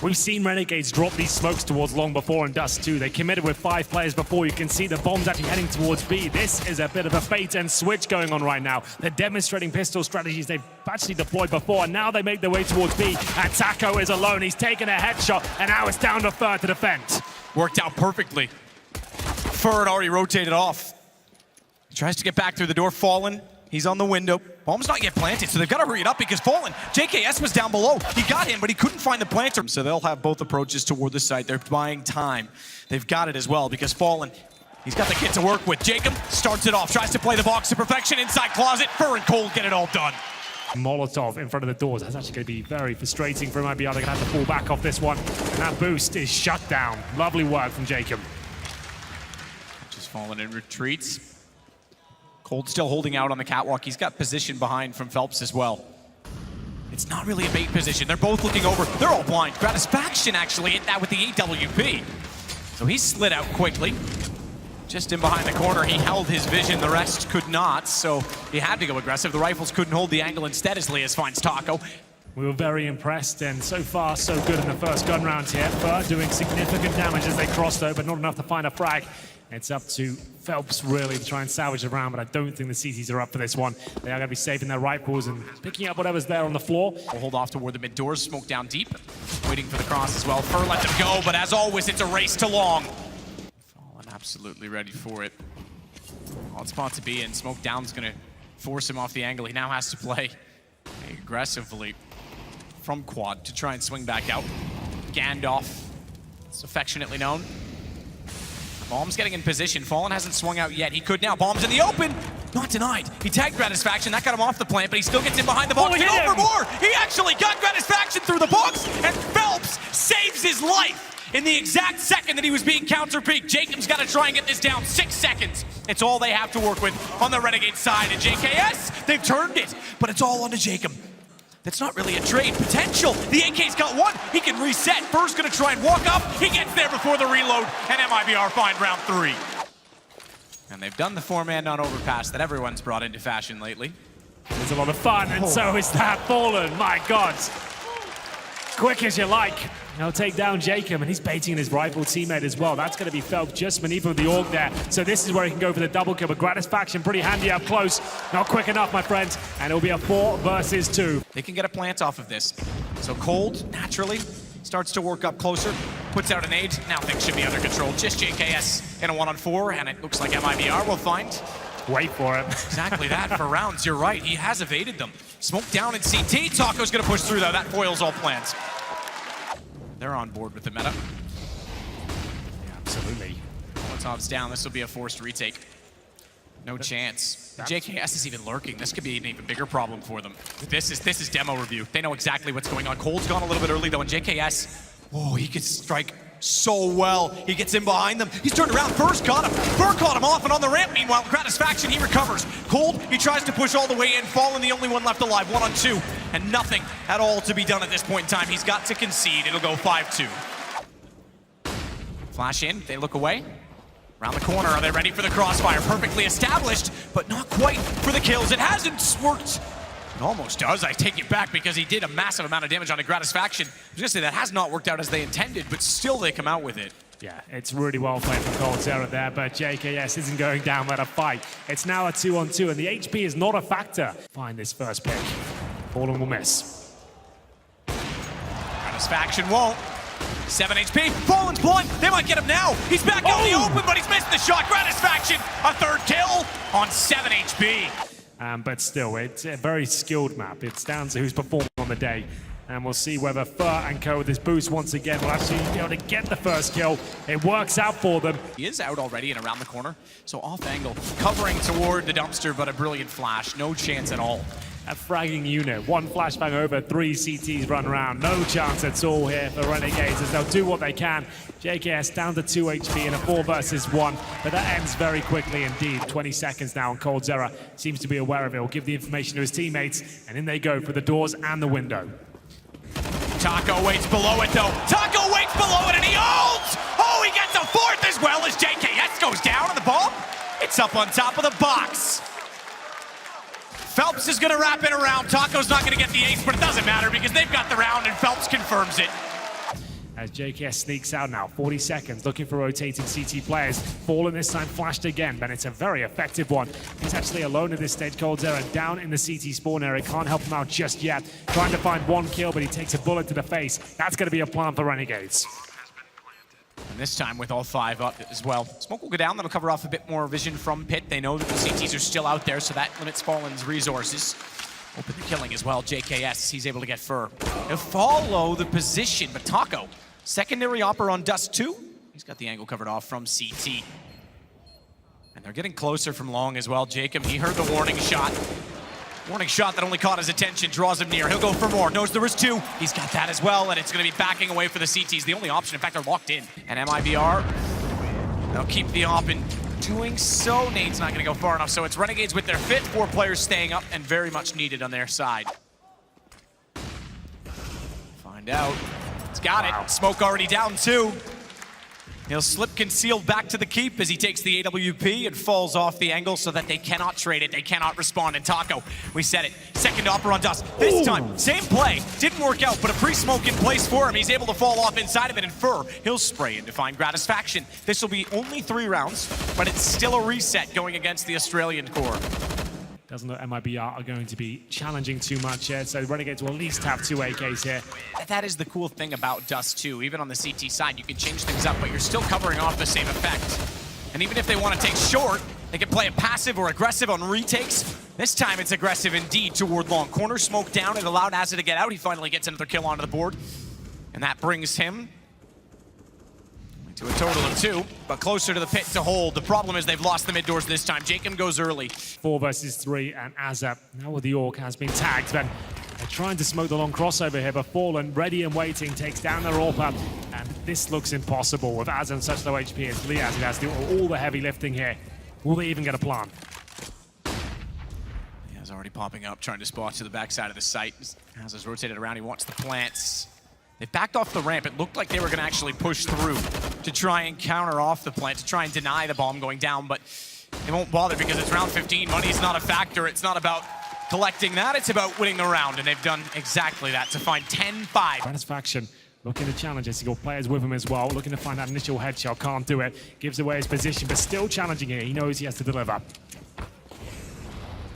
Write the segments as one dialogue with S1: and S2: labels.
S1: We've seen Renegades drop these smokes towards long before in Dust2. They committed with 5 players before. You can see the bombs actually heading towards B. This is a bit of a bait and switch going on right now. They're demonstrating pistol strategies they've actually deployed before, and now they make their way towards B. And Taco is alone. He's taken a headshot, and now it's down to Fur to defend.
S2: Worked out perfectly. Fur had already rotated off. He tries to get back through the door. Fallen. He's on the window. Bomb's not yet planted, so they've got to hurry it up because Fallen, JKS was down below. He got him, but he couldn't find the planter. So they'll have both approaches toward the site. They're buying time. They've got it as well because Fallen, he's got the kit to work with. Jacob starts it off, tries to play the box to perfection inside closet. Fur and Cold get it all done.
S1: Molotov in front of the doors. That's actually going to be very frustrating for MiBR. They're going to have to fall back off this one. And that boost is shut down. Lovely work from Jacob.
S2: Just Fallen in retreats. Cold still holding out on the catwalk. He's got position behind from Phelps as well. It's not really a bait position. They're both looking over. They're all blind. Gratisfaction actually hit that with the AWP. So he slid out quickly. Just in behind the corner, he held his vision. The rest could not, so he had to go aggressive. The rifles couldn't hold the angle instead as Lias finds Taco.
S1: We were very impressed, and so far so good in the first gun round here. Fur doing significant damage as they cross though, but not enough to find a frag. It's up to Phelps really to try and salvage the round, but I don't think the CTs are up for this one. They are going to be saving their rifles and picking up whatever's there on the floor.
S2: We'll hold off toward the mid doors, smoke down deep. Waiting for the cross as well. Fur lets him go, but as always, it's a race to long. Fallen absolutely ready for it. Odd spot to be in. Smoke down's going to force him off the angle. He now has to play aggressively from quad to try and swing back out. Gandalf, it's affectionately known. Bomb's getting in position. Fallen hasn't swung out yet. He could now. Bomb's in the open. Not denied. He tagged Gratisfaction. That got him off the plant, but he still gets in behind the box.
S1: Oh,
S2: Over more! He actually got Gratisfaction through the box, and Phelps saves his life in the exact second that he was being counter-peeked. Jacob's got to try and get this down. 6 seconds. It's all they have to work with on the Renegade side. And JKS, they've turned it, but it's all onto Jacob. That's not really a trade. Potential. The AK's got one. He can reset. Fur's gonna try and walk up. He gets there before the reload, and MiBR find round 3. And they've done the 4-man non-overpass that everyone's brought into fashion lately.
S1: It's a lot of fun, and so is that Fallen. My God. Quick as you like. He'll take down Jacob, and he's baiting his rival teammate as well. That's going to be Phelps just beneath of the org there. So this is where he can go for the double kill, but Gratisfaction pretty handy up close. Not quick enough, my friends, and it'll be a 4 versus 2.
S2: They can get a plant off of this. So Cold, naturally, starts to work up closer, puts out a nade. Now things should be under control. Just JKS in a 1-on-4, and it looks like MiBR will find.
S1: Wait for it.
S2: Exactly that for rounds, you're right. He has evaded them. Smoke down in CT. Taco's going to push through, though. That foils all plans. They're on board with the meta.
S1: Yeah, absolutely.
S2: Molotov's down. This will be a forced retake. No chance. JKS is even lurking. This could be an even bigger problem for them. This is demo review. They know exactly what's going on. Cold's gone a little bit early, though, and JKS, oh, he could strike so well. He gets in behind them. He's turned around. Fur's caught him. Fur caught him off and on the ramp. Meanwhile, Gratisfaction, he recovers. Cold, he tries to push all the way in. Fallen, the only one left alive. 1-on-2. And nothing at all to be done at this point in time. He's got to concede. It'll go 5-2. Flash in. They look away. Around the corner. Are they ready for the crossfire? Perfectly established, but not quite for the kills. It hasn't worked. It almost does. I take it back because he did a massive amount of damage on a Gratisfaction. I was gonna say that has not worked out as they intended, but still they come out with it.
S1: Yeah, it's really well played from Coldzera there, but JKS isn't going down without a fight. It's now a 2-on-2, and the HP is not a factor. Find this first pick. Fallen will miss.
S2: Gratisfaction won't. 7 HP. Fallen's blind. They might get him now. He's back out in the open, but he's missed the shot. Gratisfaction, a 3rd kill on 7 HP.
S1: But still, it's a very skilled map. It's down to who's performing on the day. And we'll see whether Fur and Co with this boost once again will actually be able to get the first kill. It works out for them.
S2: He is out already and around the corner. So off angle, covering toward the dumpster, but a brilliant flash. No chance at all.
S1: A fragging unit. 1 flashbang over, 3 CTs run around. No chance at all here for Renegades as they'll do what they can. JKS down to 2 HP in a 4 versus 1, but that ends very quickly indeed. 20 seconds now, and Coldzera seems to be aware of it. Will give the information to his teammates, and in they go for the doors and the window.
S2: Taco waits below it though. Taco waits below it and he holds! Oh, he gets a 4th as well as JKS goes down on the bomb. It's up on top of the box. Phelps is going to wrap it around. Taco's not going to get the ace, but it doesn't matter because they've got the round and Phelps confirms it.
S1: as JKS sneaks out now. 40 seconds, looking for rotating CT players. Fallen this time flashed again, but it's a very effective one. He's actually alone at this stage. coldzera down in the CT spawn area. Can't help him out just yet. Trying to find one kill, but he takes a bullet to the face. That's going to be a plan for Renegades.
S2: And this time with all 5 up as well. Smoke will go down. That'll cover off a bit more vision from Pit. They know that the CTs are still out there, so that limits Fallen's resources. Open the killing as well. JKS, he's able to get Fur. He'll follow the position, but Taco, secondary opper on Dust2. He's got the angle covered off from CT. And they're getting closer from long as well. Jacob, he heard the warning shot. Warning shot that only caught his attention, draws him near. He'll go for more, knows there is 2. He's got that as well, and it's gonna be backing away for the CTs. The only option, in fact, they're locked in. And MiBR, they'll keep the op in doing so. Nade's not gonna go far enough, so it's Renegades with their fit. 4 players staying up and very much needed on their side. Find out. It's got it. Smoke already down 2. He'll slip concealed back to the keep as he takes the AWP and falls off the angle so that they cannot trade it, they cannot respond. And Taco, we said it, second opper on Dust. This time, same play, didn't work out, but a pre-smoke in place for him. He's able to fall off inside of it, and Fur, he'll spray in to find Gratisfaction. This will be only 3 rounds, but it's still a reset going against the Australian core.
S1: Doesn't look MiBR are going to be challenging too much here, so Renegades will at least have 2 AKs here.
S2: That is the cool thing about Dust2. Even on the CT side, you can change things up, but you're still covering off the same effect. And even if they want to take short, they can play it passive or aggressive on retakes. This time it's aggressive indeed toward long. Corner smoke down, it allowed Azza to get out. He finally gets another kill onto the board. And that brings him to a total of 2, but closer to the pit to hold. The problem is they've lost the mid doors this time. Jacob goes early.
S1: 4 versus 3, and Azza, now with the Orc, has been tagged. Then they're trying to smoke the long crossover here, but Fallen, ready and waiting, takes down their AWP, and this looks impossible with Azza on such low HP as Liaz, who has to do all the heavy lifting here. Will they even get a plan?
S2: Liaz already popping up, trying to spot to the backside of the site. Azza's rotated around, he wants the plants. They backed off the ramp. It looked like they were going to actually push through to try and counter off the plant, to try and deny the bomb going down, but they won't bother because it's round 15. Money's not a factor. It's not about collecting that. It's about winning the round, and they've done exactly that to find 10-5.
S1: Gratisfaction looking to challenge as he got players with him as well, looking to find that initial headshot. Can't do it. Gives away his position, but still challenging here. He knows he has to deliver.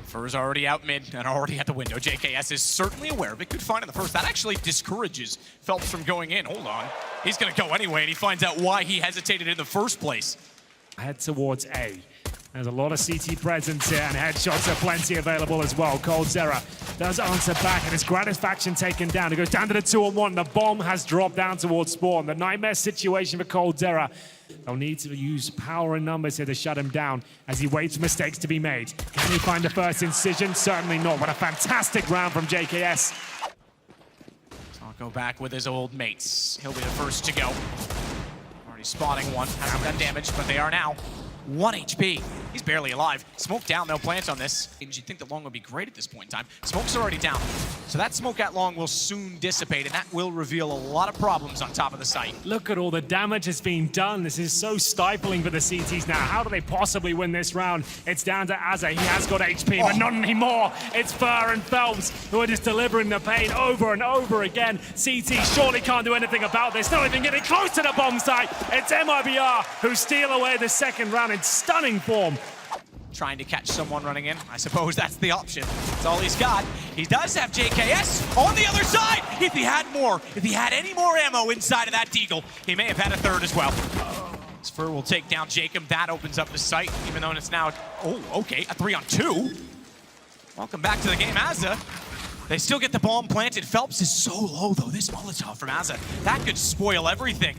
S2: Fur's already out mid and already at the window. JKS is certainly aware of it. Good find in the first. That actually discourages Phelps from going in. Hold on. He's going to go anyway, and he finds out why he hesitated in the first place.
S1: Head towards A. There's a lot of CT presence here, and headshots are plenty available as well. coldzera does answer back, and his Gratisfaction taken down. It goes down to the 2-on-1. The bomb has dropped down towards spawn. The nightmare situation for coldzera. They'll need to use power and numbers here to shut him down as he waits for mistakes to be made. Can he find the first incision? Certainly not. What a fantastic round from JKS.
S2: I'll go back with his old mates. He'll be the first to go. Already spotting one. Hasn't done damage, but they are now 1 HP. He's barely alive. Smoke down, no plant on this. You'd think that long would be great at this point in time. Smoke's already down. So that smoke at long will soon dissipate, and that will reveal a lot of problems on top of the site.
S1: Look at all the damage that's been done. This is so stifling for the CTs now. How do they possibly win this round? It's down to Azza. He has got HP, but not anymore. It's Fur and Phelps who are just delivering the pain over and over again. CT surely can't do anything about this. Not even getting close to the bomb site. It's MiBR who steal away the second round in stunning form.
S2: Trying to catch someone running in. I suppose that's the option. That's all he's got. He does have JKS on the other side. If he had more, if he had any more ammo inside of that deagle, he may have had a third as well. Fur will take down Jacob. That opens up the site, even though it's now, oh, okay, a 3-on-2. Welcome back to the game, Azza. They still get the bomb planted. Phelps is so low, though. This Molotov from Azza, that could spoil everything.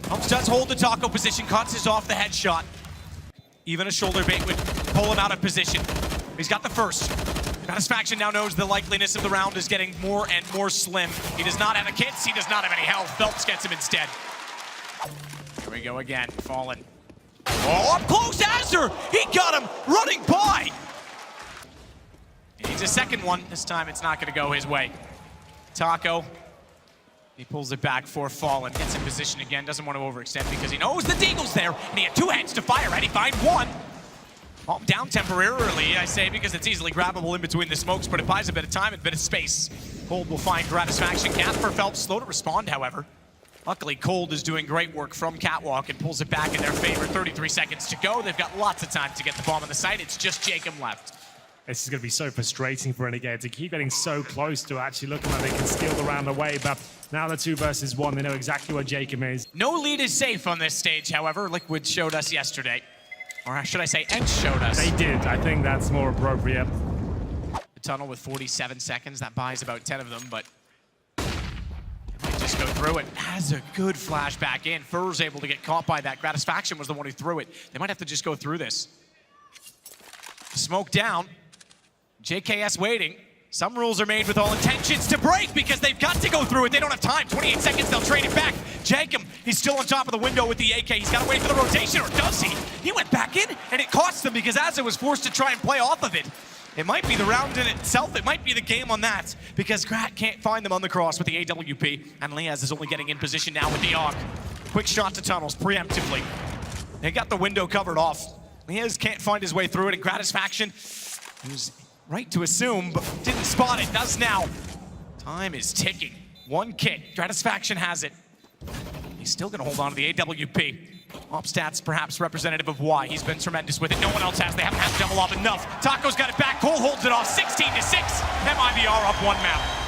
S2: Phelps does hold the taco position, cuts his off the headshot. Even a shoulder bait would pull him out of position. He's got the first. Gratisfaction now knows the likeliness of the round is getting more and more slim. He does not have a kits, he does not have any health. Phelps gets him instead. Here we go again, Fallen. Oh, up close, Azzer! He got him running by! He needs a second one. This time it's not gonna go his way. Taco, he pulls it back for Fallen, gets in position again, doesn't want to overextend because he knows the deagle's there, and he had 2 heads to fire at. He finds one. Down temporarily, I say, because it's easily grabbable in between the smokes, but it buys a bit of time and a bit of space. Cold will find Gratisfaction. Casper felt slow to respond, however. Luckily, Cold is doing great work from Catwalk and pulls it back in their favor. 33 seconds to go. They've got lots of time to get the bomb on the site. It's just Jacob left.
S1: This is going to be so frustrating for Renegades. They keep getting so close to actually looking like they can steal the round away, but now they're 2 versus 1. They know exactly where Jacob is.
S2: No lead is safe on this stage, however. Liquid showed us yesterday. Or should I say, Ents showed us.
S1: They did. I think that's more appropriate.
S2: The tunnel with 47 seconds. That buys about 10 of them, but might just go through it. Has a good flash back in. Fur's able to get caught by that. Gratisfaction was the one who threw it. They might have to just go through this. Smoke down. JKS waiting. Some rules are made with all intentions to break because they've got to go through it. They don't have time. 28 seconds, they'll trade it back. Jacob, he's still on top of the window with the AK. He's got to wait for the rotation, or does he? He went back in, and it cost him because Azza was forced to try and play off of it. It might be the round in itself. It might be the game on that because Grat can't find them on the cross with the AWP, and Liaz is only getting in position now with the AUG. Quick shot to tunnels, preemptively. They got the window covered off. Liaz can't find his way through it, and Gratisfaction, who's right to assume, but didn't spot it, does now. Time is ticking. 1 kit, Gratisfaction has it. He's still gonna hold on to the AWP. Op stats perhaps representative of why he's been tremendous with it. No one else has, they haven't had to double up enough. Taco's got it back, Cole holds it off, 16-6. MiBR up 1 map.